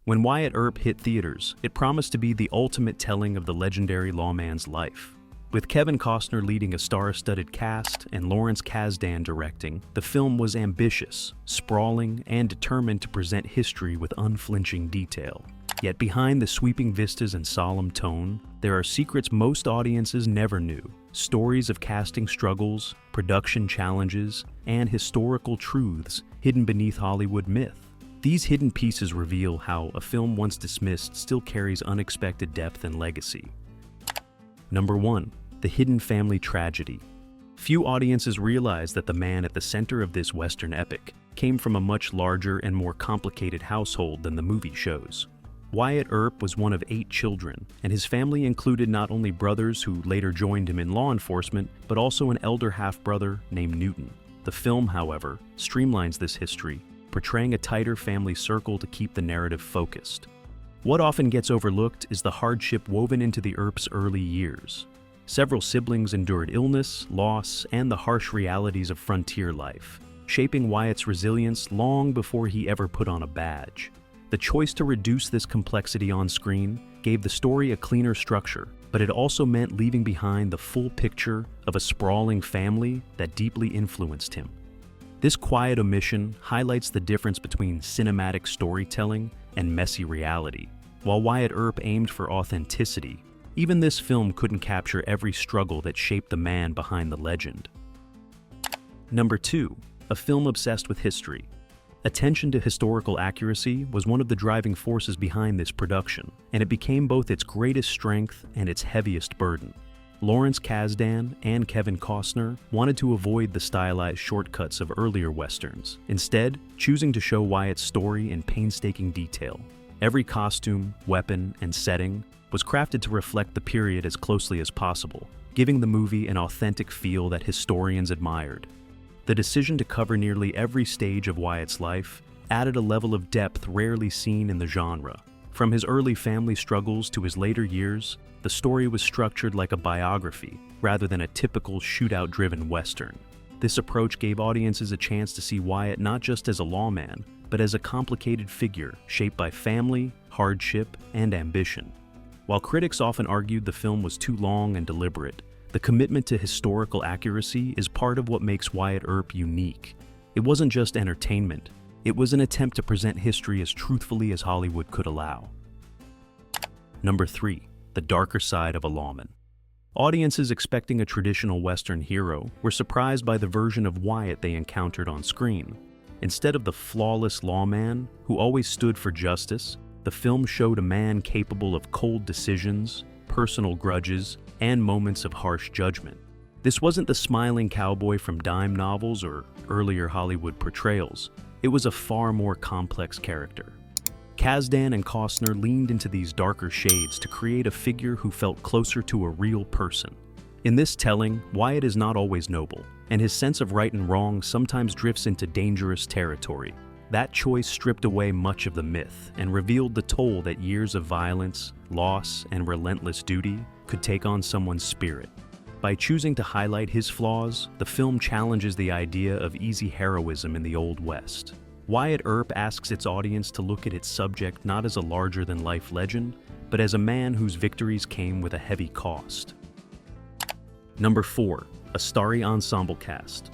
When Wyatt Earp hit theaters, it promised to be the ultimate telling of the legendary lawman's life. With Kevin Costner leading a star-studded cast and Lawrence Kasdan directing, the film was ambitious, sprawling, and determined to present history with unflinching detail. Yet behind the sweeping vistas and solemn tone, there are secrets most audiences never knew. Stories of casting struggles, production challenges, and historical truths hidden beneath Hollywood myth. These hidden pieces reveal how a film once dismissed still carries unexpected depth and legacy. Number 1. The hidden family tragedy. Few audiences realize that the man at the center of this Western epic came from a much larger and more complicated household than the movie shows. Wyatt Earp was one of 8 children, and his family included not only brothers who later joined him in law enforcement, but also an elder half-brother named Newton. The film, however, streamlines this history, portraying a tighter family circle to keep the narrative focused. What often gets overlooked is the hardship woven into the Earps' early years. Several siblings endured illness, loss, and the harsh realities of frontier life, shaping Wyatt's resilience long before he ever put on a badge. The choice to reduce this complexity on screen gave the story a cleaner structure, but it also meant leaving behind the full picture of a sprawling family that deeply influenced him. This quiet omission highlights the difference between cinematic storytelling and messy reality. While Wyatt Earp aimed for authenticity, even this film couldn't capture every struggle that shaped the man behind the legend. Number 2. A film obsessed with history. Attention to historical accuracy was one of the driving forces behind this production, and it became both its greatest strength and its heaviest burden. Lawrence Kasdan and Kevin Costner wanted to avoid the stylized shortcuts of earlier westerns, instead choosing to show Wyatt's story in painstaking detail. Every costume, weapon, and setting was crafted to reflect the period as closely as possible, giving the movie an authentic feel that historians admired. The decision to cover nearly every stage of Wyatt's life added a level of depth rarely seen in the genre. From his early family struggles to his later years, the story was structured like a biography rather than a typical shootout-driven western. This approach gave audiences a chance to see Wyatt not just as a lawman, but as a complicated figure shaped by family, hardship, and ambition. While critics often argued the film was too long and deliberate, the commitment to historical accuracy is part of what makes Wyatt Earp unique. It wasn't just entertainment, it was an attempt to present history as truthfully as Hollywood could allow. Number 3. The darker side of a lawman. Audiences expecting a traditional Western hero were surprised by the version of Wyatt they encountered on screen. Instead of the flawless lawman who always stood for justice, the film showed a man capable of cold decisions, personal grudges, and moments of harsh judgment. This wasn't the smiling cowboy from dime novels or earlier Hollywood portrayals. It was a far more complex character. Kasdan and Costner leaned into these darker shades to create a figure who felt closer to a real person. In this telling, Wyatt is not always noble, and his sense of right and wrong sometimes drifts into dangerous territory. That choice stripped away much of the myth and revealed the toll that years of violence, loss, and relentless duty could take on someone's spirit. By choosing to highlight his flaws, the film challenges the idea of easy heroism in the Old West. Wyatt Earp asks its audience to look at its subject not as a larger-than-life legend, but as a man whose victories came with a heavy cost. Number 4. A starry ensemble cast.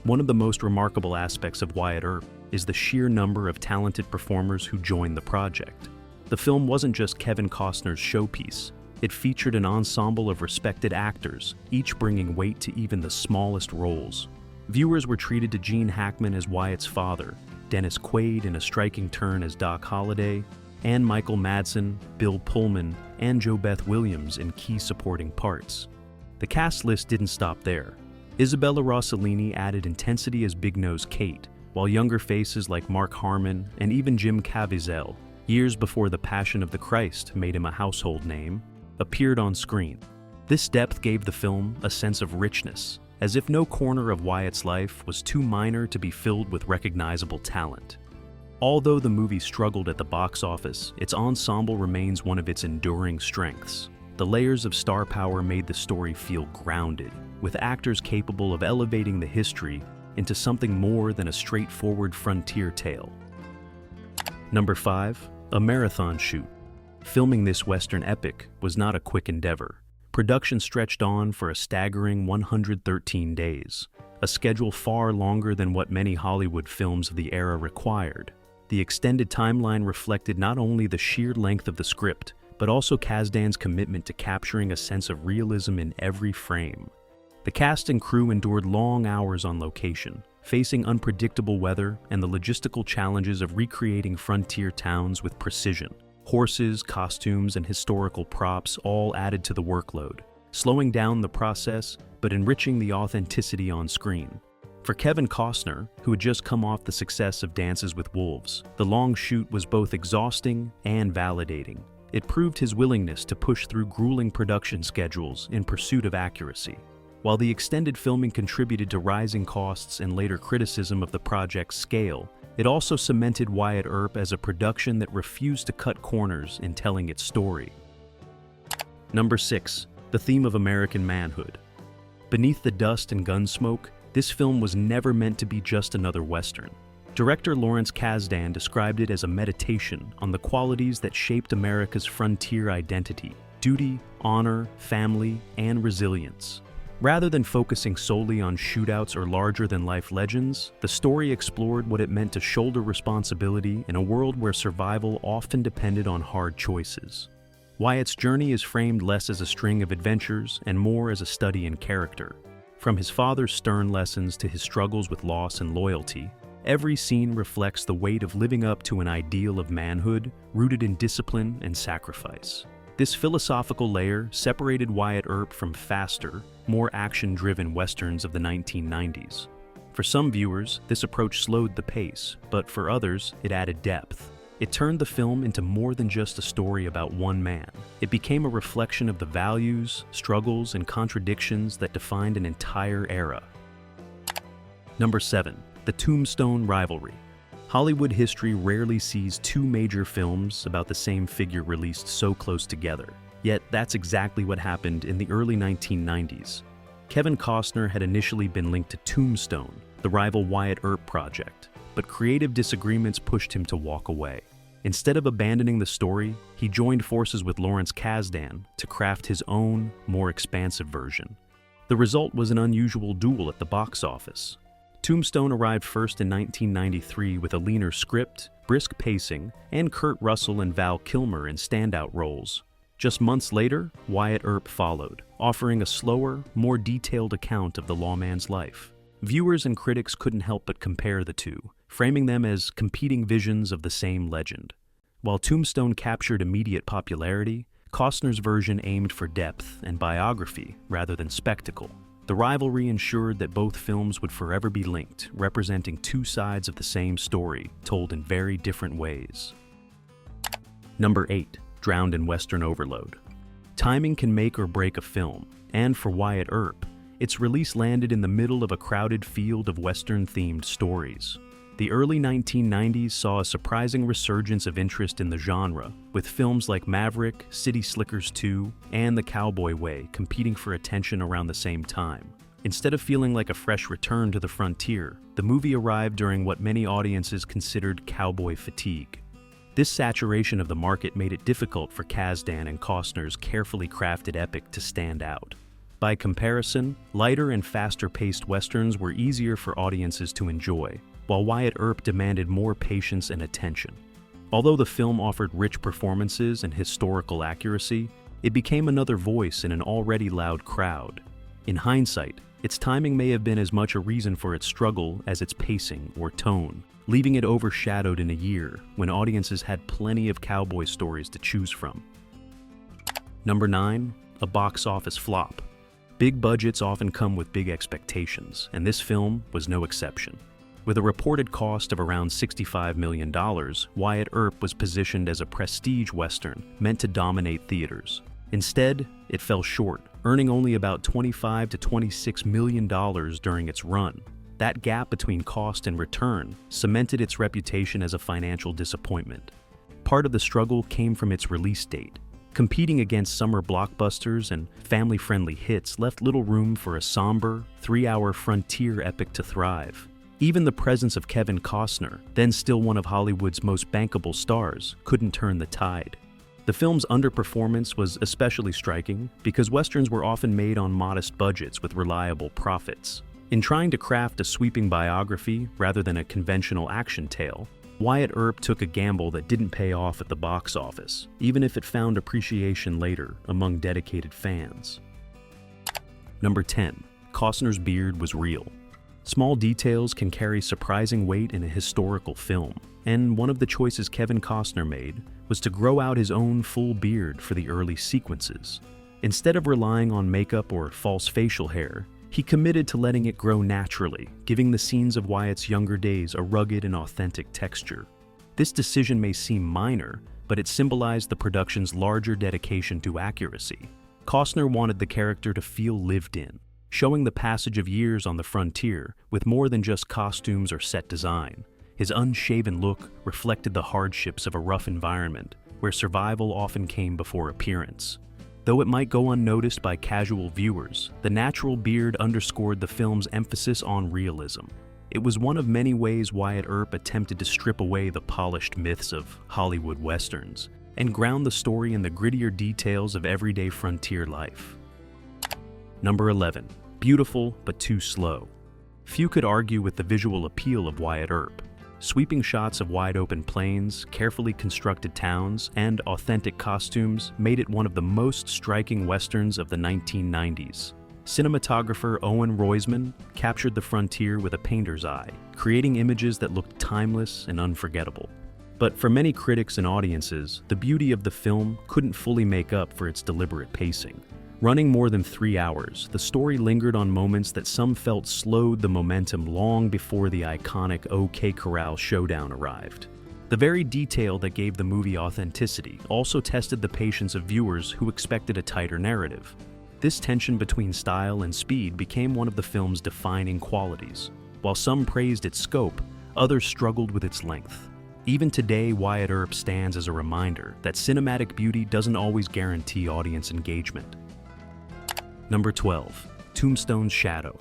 One of the most remarkable aspects of Wyatt Earp is the sheer number of talented performers who joined the project. The film wasn't just Kevin Costner's showpiece. It featured an ensemble of respected actors, each bringing weight to even the smallest roles. Viewers were treated to Gene Hackman as Wyatt's father, Dennis Quaid in a striking turn as Doc Holliday, and Michael Madsen, Bill Pullman, and JoBeth Williams in key supporting parts. The cast list didn't stop there. Isabella Rossellini added intensity as Big Nose Kate, while younger faces like Mark Harmon and even Jim Caviezel, years before The Passion of the Christ made him a household name, appeared on screen. This depth gave the film a sense of richness, as if no corner of Wyatt's life was too minor to be filled with recognizable talent. Although the movie struggled at the box office, its ensemble remains one of its enduring strengths. The layers of star power made the story feel grounded, with actors capable of elevating the history into something more than a straightforward frontier tale. Number 5. A marathon shoot. Filming this Western epic was not a quick endeavor. Production stretched on for a staggering 113 days, a schedule far longer than what many Hollywood films of the era required. The extended timeline reflected not only the sheer length of the script, but also Kasdan's commitment to capturing a sense of realism in every frame. The cast and crew endured long hours on location, facing unpredictable weather and the logistical challenges of recreating frontier towns with precision. Horses, costumes, and historical props all added to the workload, slowing down the process but enriching the authenticity on screen. For Kevin Costner, who had just come off the success of Dances with Wolves, the long shoot was both exhausting and validating. It proved his willingness to push through grueling production schedules in pursuit of accuracy. While the extended filming contributed to rising costs and later criticism of the project's scale, it also cemented Wyatt Earp as a production that refused to cut corners in telling its story. Number 6. The theme of American manhood. Beneath the dust and gun smoke, this film was never meant to be just another Western. Director Lawrence Kasdan described it as a meditation on the qualities that shaped America's frontier identity: duty, honor, family, and resilience. Rather than focusing solely on shootouts or larger-than-life legends, the story explored what it meant to shoulder responsibility in a world where survival often depended on hard choices. Wyatt's journey is framed less as a string of adventures and more as a study in character. From his father's stern lessons to his struggles with loss and loyalty, every scene reflects the weight of living up to an ideal of manhood rooted in discipline and sacrifice. This philosophical layer separated Wyatt Earp from faster, more action-driven westerns of the 1990s. For some viewers, this approach slowed the pace, but for others, it added depth. It turned the film into more than just a story about one man. It became a reflection of the values, struggles, and contradictions that defined an entire era. Number 7. The Tombstone rivalry. Hollywood history rarely sees two major films about the same figure released so close together. Yet that's exactly what happened in the early 1990s. Kevin Costner had initially been linked to Tombstone, the rival Wyatt Earp project, but creative disagreements pushed him to walk away. Instead of abandoning the story, he joined forces with Lawrence Kasdan to craft his own, more expansive version. The result was an unusual duel at the box office. Tombstone arrived first in 1993 with a leaner script, brisk pacing, and Kurt Russell and Val Kilmer in standout roles. Just months later, Wyatt Earp followed, offering a slower, more detailed account of the lawman's life. Viewers and critics couldn't help but compare the two, framing them as competing visions of the same legend. While Tombstone captured immediate popularity, Costner's version aimed for depth and biography rather than spectacle. The rivalry ensured that both films would forever be linked, representing two sides of the same story, told in very different ways. Number 8. Drowned in Western overload. Timing can make or break a film, and for Wyatt Earp, its release landed in the middle of a crowded field of Western-themed stories. The early 1990s saw a surprising resurgence of interest in the genre, with films like Maverick, City Slickers 2, and The Cowboy Way competing for attention around the same time. Instead of feeling like a fresh return to the frontier, the movie arrived during what many audiences considered cowboy fatigue. This saturation of the market made it difficult for Kasdan and Costner's carefully crafted epic to stand out. By comparison, lighter and faster-paced westerns were easier for audiences to enjoy, while Wyatt Earp demanded more patience and attention. Although the film offered rich performances and historical accuracy, it became another voice in an already loud crowd. In hindsight, its timing may have been as much a reason for its struggle as its pacing or tone, leaving it overshadowed in a year when audiences had plenty of cowboy stories to choose from. Number 9. A box office flop. Big budgets often come with big expectations, and this film was no exception. With a reported cost of around $65 million, Wyatt Earp was positioned as a prestige western meant to dominate theaters. Instead, it fell short, earning only about $25 to $26 million during its run. That gap between cost and return cemented its reputation as a financial disappointment. Part of the struggle came from its release date. Competing against summer blockbusters and family-friendly hits left little room for a somber, 3-hour frontier epic to thrive. Even the presence of Kevin Costner, then still one of Hollywood's most bankable stars, couldn't turn the tide. The film's underperformance was especially striking because Westerns were often made on modest budgets with reliable profits. In trying to craft a sweeping biography rather than a conventional action tale, Wyatt Earp took a gamble that didn't pay off at the box office, even if it found appreciation later among dedicated fans. Number 10. Costner's beard was real. Small details can carry surprising weight in a historical film, and one of the choices Kevin Costner made was to grow out his own full beard for the early sequences. Instead of relying on makeup or false facial hair, he committed to letting it grow naturally, giving the scenes of Wyatt's younger days a rugged and authentic texture. This decision may seem minor, but it symbolized the production's larger dedication to accuracy. Costner wanted the character to feel lived in, showing the passage of years on the frontier with more than just costumes or set design. His unshaven look reflected the hardships of a rough environment, where survival often came before appearance. Though it might go unnoticed by casual viewers, the natural beard underscored the film's emphasis on realism. It was one of many ways Wyatt Earp attempted to strip away the polished myths of Hollywood westerns and ground the story in the grittier details of everyday frontier life. Number 11. Beautiful but too slow. Few could argue with the visual appeal of Wyatt Earp. Sweeping shots of wide-open plains, carefully constructed towns, and authentic costumes made it one of the most striking westerns of the 1990s. Cinematographer Owen Roizman captured the frontier with a painter's eye, creating images that looked timeless and unforgettable. But for many critics and audiences, the beauty of the film couldn't fully make up for its deliberate pacing. Running more than 3 hours, the story lingered on moments that some felt slowed the momentum long before the iconic OK Corral showdown arrived. The very detail that gave the movie authenticity also tested the patience of viewers who expected a tighter narrative. This tension between style and speed became one of the film's defining qualities. While some praised its scope, others struggled with its length. Even today, Wyatt Earp stands as a reminder that cinematic beauty doesn't always guarantee audience engagement. Number 12. Tombstone's shadow.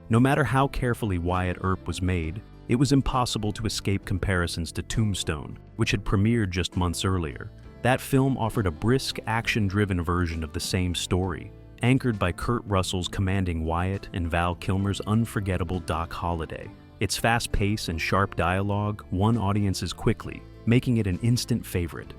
No matter how carefully Wyatt Earp was made, it was impossible to escape comparisons to Tombstone, which had premiered just months earlier. That film offered a brisk, action-driven version of the same story, anchored by Kurt Russell's commanding Wyatt and Val Kilmer's unforgettable Doc Holliday. Its fast pace and sharp dialogue won audiences quickly, making it an instant favorite.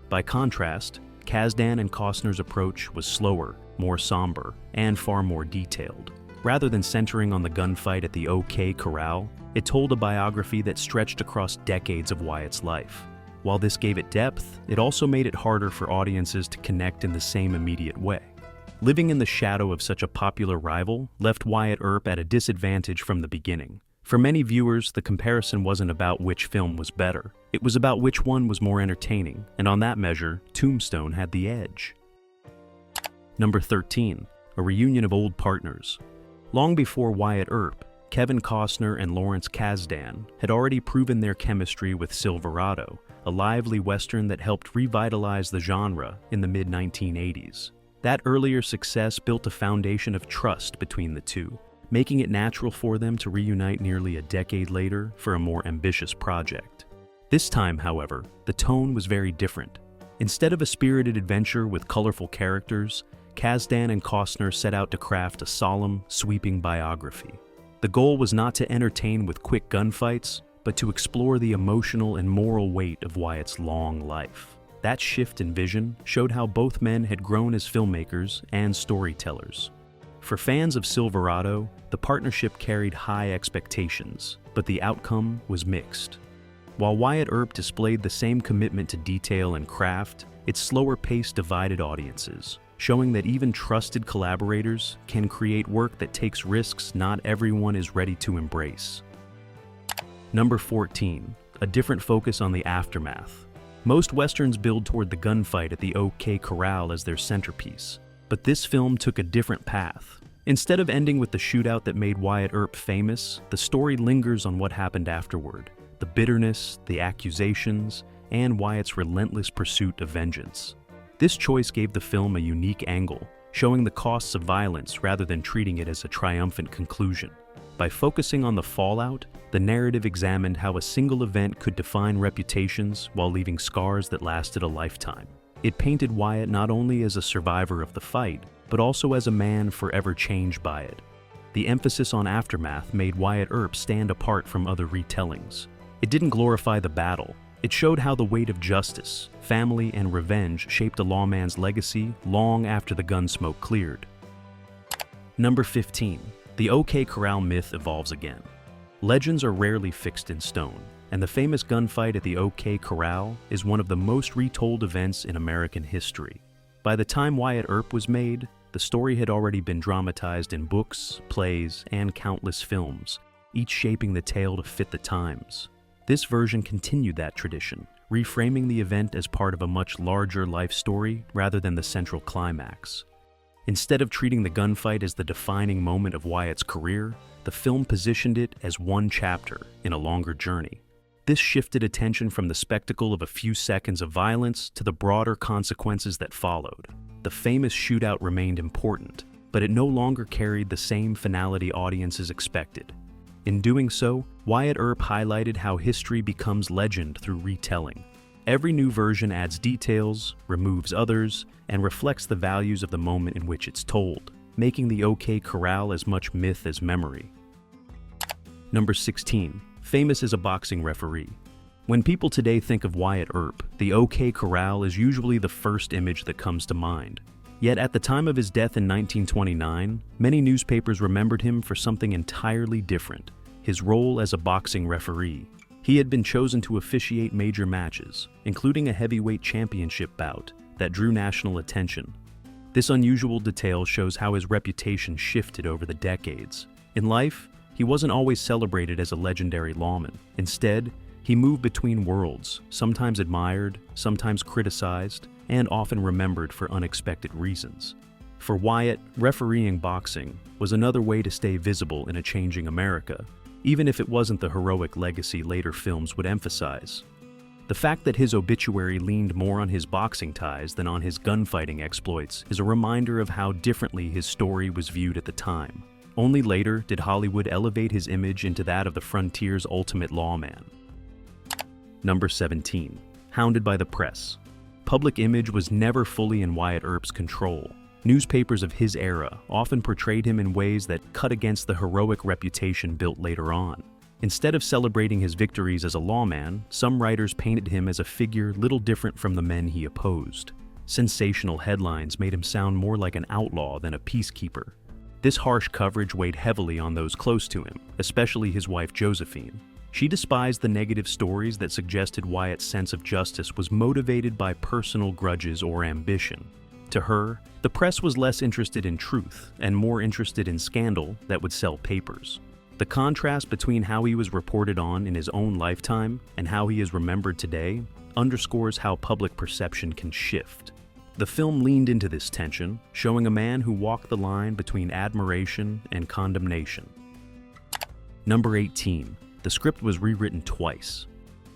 By contrast, Kasdan and Costner's approach was slower, more somber, and far more detailed. Rather than centering on the gunfight at the OK Corral, it told a biography that stretched across decades of Wyatt's life. While this gave it depth, it also made it harder for audiences to connect in the same immediate way. Living in the shadow of such a popular rival left Wyatt Earp at a disadvantage from the beginning. For many viewers, the comparison wasn't about which film was better. It was about which one was more entertaining, and on that measure, Tombstone had the edge. Number 13. A reunion of old partners. Long before Wyatt Earp, Kevin Costner and Lawrence Kasdan had already proven their chemistry with Silverado, a lively western that helped revitalize the genre in the mid-1980s. That earlier success built a foundation of trust between the two, making it natural for them to reunite nearly a decade later for a more ambitious project. This time, however, the tone was very different. Instead of a spirited adventure with colorful characters, Kasdan and Costner set out to craft a solemn, sweeping biography. The goal was not to entertain with quick gunfights, but to explore the emotional and moral weight of Wyatt's long life. That shift in vision showed how both men had grown as filmmakers and storytellers. For fans of Silverado, the partnership carried high expectations, but the outcome was mixed. While Wyatt Earp displayed the same commitment to detail and craft, its slower pace divided audiences, showing that even trusted collaborators can create work that takes risks not everyone is ready to embrace. Number 14. A different focus on the aftermath. Most westerns build toward the gunfight at the OK Corral as their centerpiece, but this film took a different path. Instead of ending with the shootout that made Wyatt Earp famous, the story lingers on what happened afterward, the bitterness, the accusations, and Wyatt's relentless pursuit of vengeance. This choice gave the film a unique angle, showing the costs of violence rather than treating it as a triumphant conclusion. By focusing on the fallout, the narrative examined how a single event could define reputations while leaving scars that lasted a lifetime. It painted Wyatt not only as a survivor of the fight, but also as a man forever changed by it. The emphasis on aftermath made Wyatt Earp stand apart from other retellings. It didn't glorify the battle. It showed how the weight of justice, family, and revenge shaped a lawman's legacy long after the gun smoke cleared. Number 15. The OK Corral myth evolves again. Legends are rarely fixed in stone, and the famous gunfight at the OK Corral is one of the most retold events in American history. By the time Wyatt Earp was made, the story had already been dramatized in books, plays, and countless films, each shaping the tale to fit the times. This version continued that tradition, reframing the event as part of a much larger life story rather than the central climax. Instead of treating the gunfight as the defining moment of Wyatt's career, the film positioned it as one chapter in a longer journey. This shifted attention from the spectacle of a few seconds of violence to the broader consequences that followed. The famous shootout remained important, but it no longer carried the same finality audiences expected. In doing so, Wyatt Earp highlighted how history becomes legend through retelling. Every new version adds details, removes others, and reflects the values of the moment in which it's told, making the OK Corral as much myth as memory. Number 16. Famous as a boxing referee. When people today think of Wyatt Earp, the OK Corral is usually the first image that comes to mind. Yet at the time of his death in 1929, many newspapers remembered him for something entirely different: his role as a boxing referee. He had been chosen to officiate major matches, including a heavyweight championship bout that drew national attention. This unusual detail shows how his reputation shifted over the decades. In life, he wasn't always celebrated as a legendary lawman. Instead, he moved between worlds, sometimes admired, sometimes criticized, and often remembered for unexpected reasons. For Wyatt, refereeing boxing was another way to stay visible in a changing America, even if it wasn't the heroic legacy later films would emphasize. The fact that his obituary leaned more on his boxing ties than on his gunfighting exploits is a reminder of how differently his story was viewed at the time. Only later did Hollywood elevate his image into that of the frontier's ultimate lawman. Number 17. Hounded by the press. Public image was never fully in Wyatt Earp's control. Newspapers of his era often portrayed him in ways that cut against the heroic reputation built later on. Instead of celebrating his victories as a lawman, some writers painted him as a figure little different from the men he opposed. Sensational headlines made him sound more like an outlaw than a peacekeeper. This harsh coverage weighed heavily on those close to him, especially his wife Josephine. She despised the negative stories that suggested Wyatt's sense of justice was motivated by personal grudges or ambition. To her, the press was less interested in truth and more interested in scandal that would sell papers. The contrast between how he was reported on in his own lifetime and how he is remembered today underscores how public perception can shift. The film leaned into this tension, showing a man who walked the line between admiration and condemnation. Number 18. The script was rewritten twice.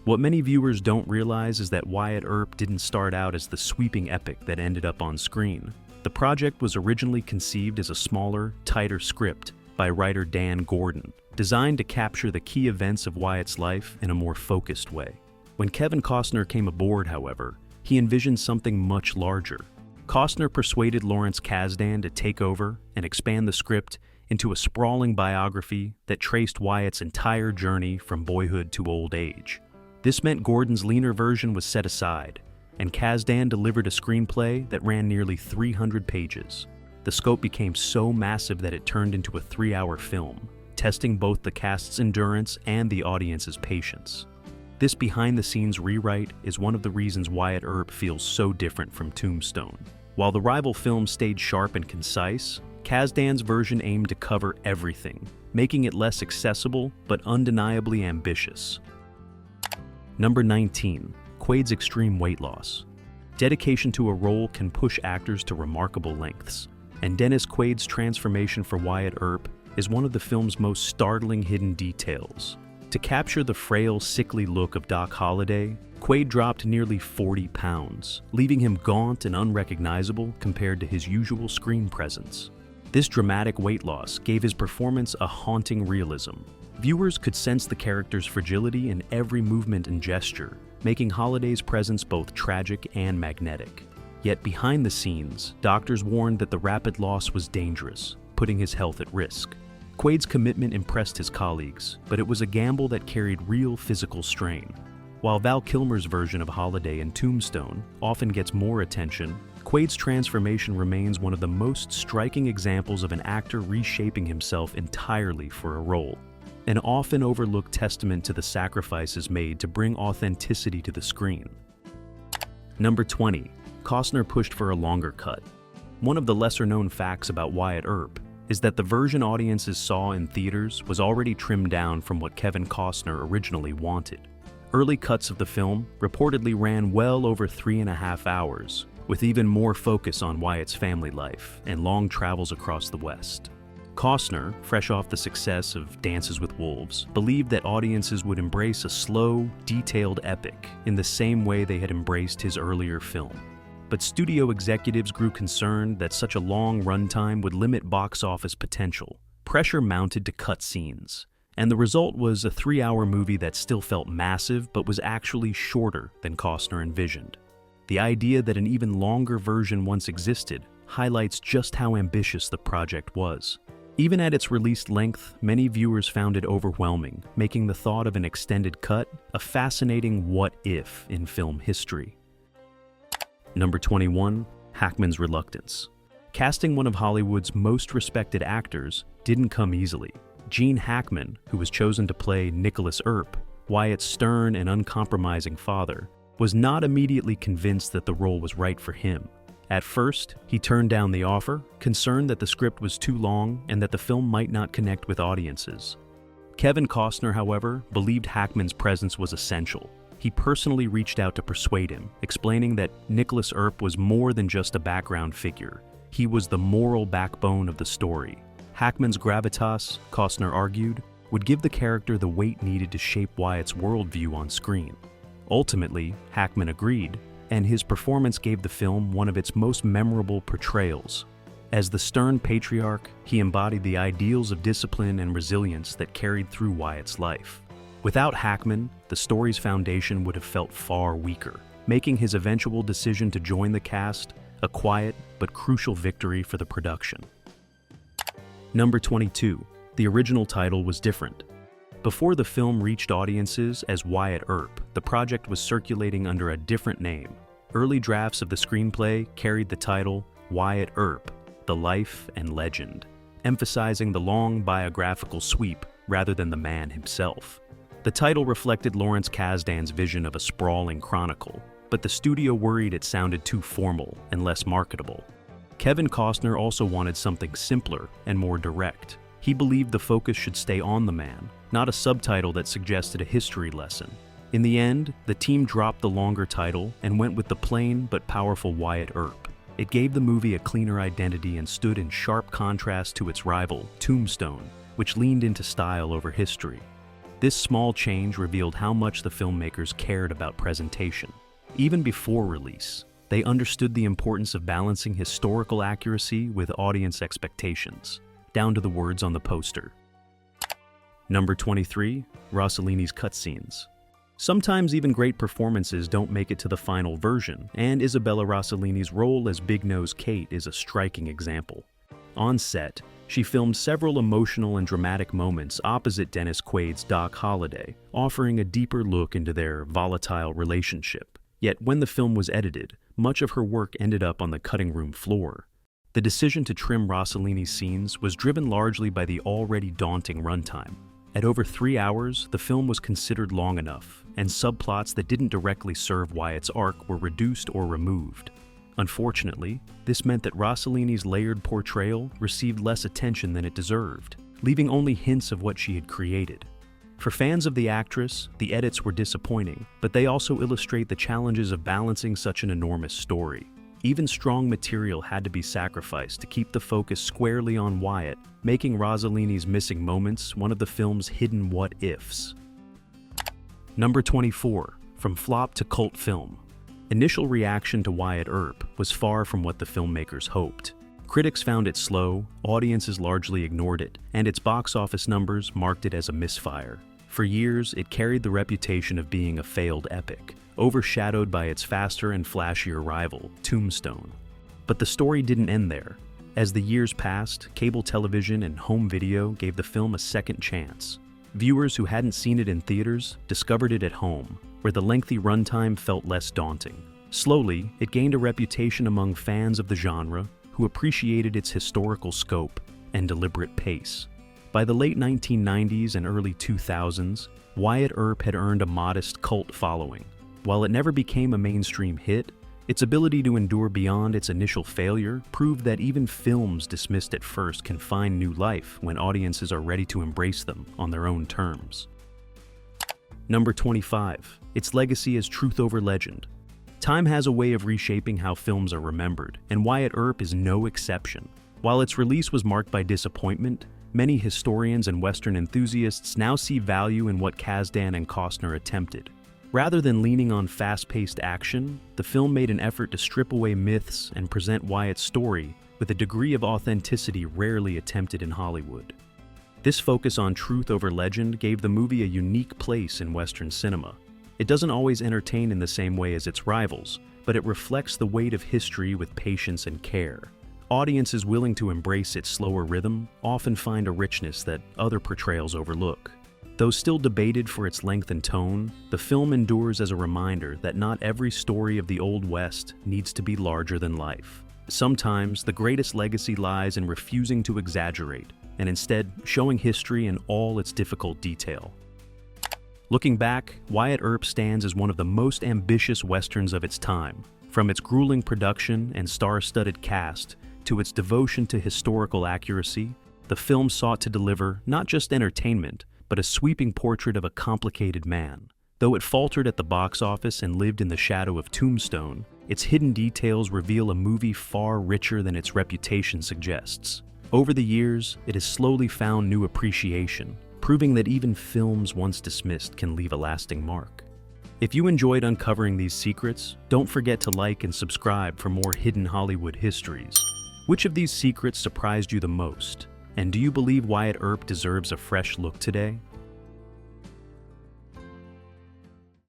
What many viewers don't realize is that Wyatt Earp didn't start out as the sweeping epic that ended up on screen. The project was originally conceived as a smaller, tighter script by writer Dan Gordon, designed to capture the key events of Wyatt's life in a more focused way. When Kevin Costner came aboard, however, he envisioned something much larger. Costner persuaded Lawrence Kasdan to take over and expand the script into a sprawling biography that traced Wyatt's entire journey from boyhood to old age. This meant Gordon's leaner version was set aside, and Kasdan delivered a screenplay that ran nearly 300 pages. The scope became so massive that it turned into a 3-hour film, testing both the cast's endurance and the audience's patience. This behind-the-scenes rewrite is one of the reasons Wyatt Earp feels so different from Tombstone. While the rival film stayed sharp and concise, Kasdan's version aimed to cover everything, making it less accessible but undeniably ambitious. Number 19. Quaid's extreme weight loss. Dedication to a role can push actors to remarkable lengths, and Dennis Quaid's transformation for Wyatt Earp is one of the film's most startling hidden details. To capture the frail, sickly look of Doc Holliday, Quaid dropped nearly 40 pounds, leaving him gaunt and unrecognizable compared to his usual screen presence. This dramatic weight loss gave his performance a haunting realism. Viewers could sense the character's fragility in every movement and gesture, making Holliday's presence both tragic and magnetic. Yet behind the scenes, doctors warned that the rapid loss was dangerous, putting his health at risk. Quaid's commitment impressed his colleagues, but it was a gamble that carried real physical strain. While Val Kilmer's version of Holliday in Tombstone often gets more attention, Quaid's transformation remains one of the most striking examples of an actor reshaping himself entirely for a role. An often overlooked testament to the sacrifices made to bring authenticity to the screen. Number 20. Costner pushed for a longer cut. One of the lesser-known facts about Wyatt Earp is that the version audiences saw in theaters was already trimmed down from what Kevin Costner originally wanted. Early cuts of the film reportedly ran well over 3.5 hours, with even more focus on Wyatt's family life and long travels across the West. Costner, fresh off the success of Dances with Wolves, believed that audiences would embrace a slow, detailed epic in the same way they had embraced his earlier film. But studio executives grew concerned that such a long runtime would limit box office potential. Pressure mounted to cut scenes, and the result was a 3-hour movie that still felt massive but was actually shorter than Costner envisioned. The idea that an even longer version once existed highlights just how ambitious the project was. Even at its released length, many viewers found it overwhelming, making the thought of an extended cut a fascinating what-if in film history. Number 21. Hackman's reluctance. Casting one of Hollywood's most respected actors didn't come easily. Gene Hackman, who was chosen to play Nicholas Earp, Wyatt's stern and uncompromising father, was not immediately convinced that the role was right for him. At first, he turned down the offer, concerned that the script was too long and that the film might not connect with audiences. Kevin Costner, however, believed Hackman's presence was essential. He personally reached out to persuade him, explaining that Nicholas Earp was more than just a background figure. He was the moral backbone of the story. Hackman's gravitas, Costner argued, would give the character the weight needed to shape Wyatt's worldview on screen. Ultimately, Hackman agreed, and his performance gave the film one of its most memorable portrayals. As the stern patriarch, he embodied the ideals of discipline and resilience that carried through Wyatt's life. Without Hackman, the story's foundation would have felt far weaker, making his eventual decision to join the cast a quiet but crucial victory for the production. Number 22. The original title was different. Before the film reached audiences as Wyatt Earp, the project was circulating under a different name. Early drafts of the screenplay carried the title Wyatt Earp, The Life and Legend, emphasizing the long biographical sweep rather than the man himself. The title reflected Lawrence Kasdan's vision of a sprawling chronicle, but the studio worried it sounded too formal and less marketable. Kevin Costner also wanted something simpler and more direct. He believed the focus should stay on the man, not a subtitle that suggested a history lesson. In the end, the team dropped the longer title and went with the plain but powerful Wyatt Earp. It gave the movie a cleaner identity and stood in sharp contrast to its rival, Tombstone, which leaned into style over history. This small change revealed how much the filmmakers cared about presentation. Even before release, they understood the importance of balancing historical accuracy with audience expectations, down to the words on the poster. Number 23. Rossellini's cutscenes. Sometimes even great performances don't make it to the final version, and Isabella Rossellini's role as Big Nose Kate is a striking example. On set, she filmed several emotional and dramatic moments opposite Dennis Quaid's Doc Holliday, offering a deeper look into their volatile relationship. Yet when the film was edited, much of her work ended up on the cutting room floor. The decision to trim Rossellini's scenes was driven largely by the already daunting runtime. At over 3 hours, the film was considered long enough, and subplots that didn't directly serve Wyatt's arc were reduced or removed. Unfortunately, this meant that Rossellini's layered portrayal received less attention than it deserved, leaving only hints of what she had created. For fans of the actress, the edits were disappointing, but they also illustrate the challenges of balancing such an enormous story. Even strong material had to be sacrificed to keep the focus squarely on Wyatt, making Rossellini's missing moments one of the film's hidden what-ifs. Number 24. From flop to cult film. Initial reaction to Wyatt Earp was far from what the filmmakers hoped. Critics found it slow, audiences largely ignored it, and its box office numbers marked it as a misfire. For years, it carried the reputation of being a failed epic, overshadowed by its faster and flashier rival, Tombstone. But the story didn't end there. As the years passed, cable television and home video gave the film a second chance. Viewers who hadn't seen it in theaters discovered it at home, where the lengthy runtime felt less daunting. Slowly, it gained a reputation among fans of the genre who appreciated its historical scope and deliberate pace. By the late 1990s and early 2000s, Wyatt Earp had earned a modest cult following. While it never became a mainstream hit, its ability to endure beyond its initial failure proved that even films dismissed at first can find new life when audiences are ready to embrace them on their own terms. Number 25. Its legacy as truth over legend. Time has a way of reshaping how films are remembered, and Wyatt Earp is no exception. While its release was marked by disappointment, many historians and Western enthusiasts now see value in what Kasdan and Costner attempted. Rather than leaning on fast-paced action, the film made an effort to strip away myths and present Wyatt's story with a degree of authenticity rarely attempted in Hollywood. This focus on truth over legend gave the movie a unique place in Western cinema. It doesn't always entertain in the same way as its rivals, but it reflects the weight of history with patience and care. Audiences willing to embrace its slower rhythm often find a richness that other portrayals overlook. Though still debated for its length and tone, the film endures as a reminder that not every story of the Old West needs to be larger than life. Sometimes, the greatest legacy lies in refusing to exaggerate, and instead showing history in all its difficult detail. Looking back, Wyatt Earp stands as one of the most ambitious westerns of its time. From its grueling production and star-studded cast to its devotion to historical accuracy, the film sought to deliver not just entertainment, but a sweeping portrait of a complicated man. Though it faltered at the box office and lived in the shadow of Tombstone, its hidden details reveal a movie far richer than its reputation suggests. Over the years, it has slowly found new appreciation, proving that even films once dismissed can leave a lasting mark. If you enjoyed uncovering these secrets, don't forget to like and subscribe for more hidden Hollywood histories. Which of these secrets surprised you the most? And do you believe Wyatt Earp deserves a fresh look today?